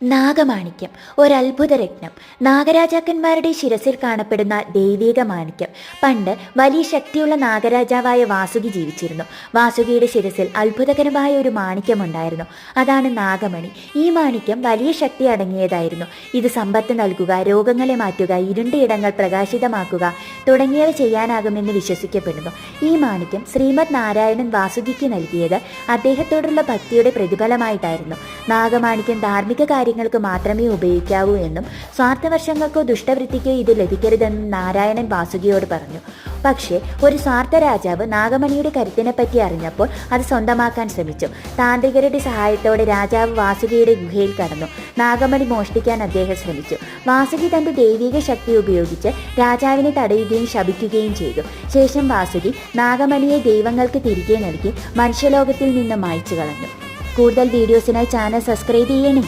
നാഗമാണിക്യം ഒരത്ഭുത രത്നം. നാഗരാജാക്കന്മാരുടെ ശിരസിൽ കാണപ്പെടുന്ന ദൈവീക മാണിക്യം. പണ്ട് വലിയ ശക്തിയുള്ള നാഗരാജാവായ വാസുകി ജീവിച്ചിരുന്നു. വാസുകിയുടെ ശിരസിൽ അത്ഭുതകരമായ ഒരു മാണിക്യമുണ്ടായിരുന്നു. അതാണ് നാഗമണി. ഈ മാണിക്യം വലിയ ശക്തി അടങ്ങിയതായിരുന്നു. ഇത് സമ്പത്ത് നൽകുക, രോഗങ്ങളെ മാറ്റുക, ഇരുണ്ട ഇടങ്ങൾ പ്രകാശിതമാക്കുക തുടങ്ങിയവ ചെയ്യാനാകുമെന്ന് വിശ്വസിക്കപ്പെടുന്നു. ഈ മാണിക്യം ശ്രീമദ് നാരായണൻ വാസുകിക്ക് നൽകിയത് അദ്ദേഹത്തോടുള്ള ഭക്തിയുടെ പ്രതിഫലമായിട്ടായിരുന്നു. നാഗമാണിക്യം ധാർമ്മിക കാര്യങ്ങൾക്ക് മാത്രമേ ഉപയോഗിക്കാവൂ എന്നും സ്വാർത്ഥവർഷങ്ങൾക്കോ ദുഷ്ടവൃത്തിക്കോ ഇത് ലഭിക്കരുതെന്നും നാരായണൻ വാസുകിയോട് പറഞ്ഞു. പക്ഷേ ഒരു സ്വാർത്ഥ രാജാവ് നാഗമണിയുടെ കരുത്തിനെപ്പറ്റി അറിഞ്ഞപ്പോൾ അത് സ്വന്തമാക്കാൻ ശ്രമിച്ചു. താന്ത്രികരുടെ സഹായത്തോടെ രാജാവ് വാസുകിയുടെ ഗുഹയിൽ കടന്നു. നാഗമണി മോഷ്ടിക്കാൻ അദ്ദേഹം ശ്രമിച്ചു. വാസുകി തന്റെ ദൈവിക ശക്തി ഉപയോഗിച്ച് രാജാവിനെ തടയുകയും ശപിക്കുകയും ചെയ്തു. ശേഷം വാസുകി നാഗമണിയെ ദൈവങ്ങൾക്ക് തിരികെ നൽകി മനുഷ്യലോകത്തിൽ നിന്ന് മായ്ച്ചു കളഞ്ഞു. കൂടുതൽ വീഡിയോസിനായി ചാനൽ സബ്സ്ക്രൈബ് ചെയ്യണേ.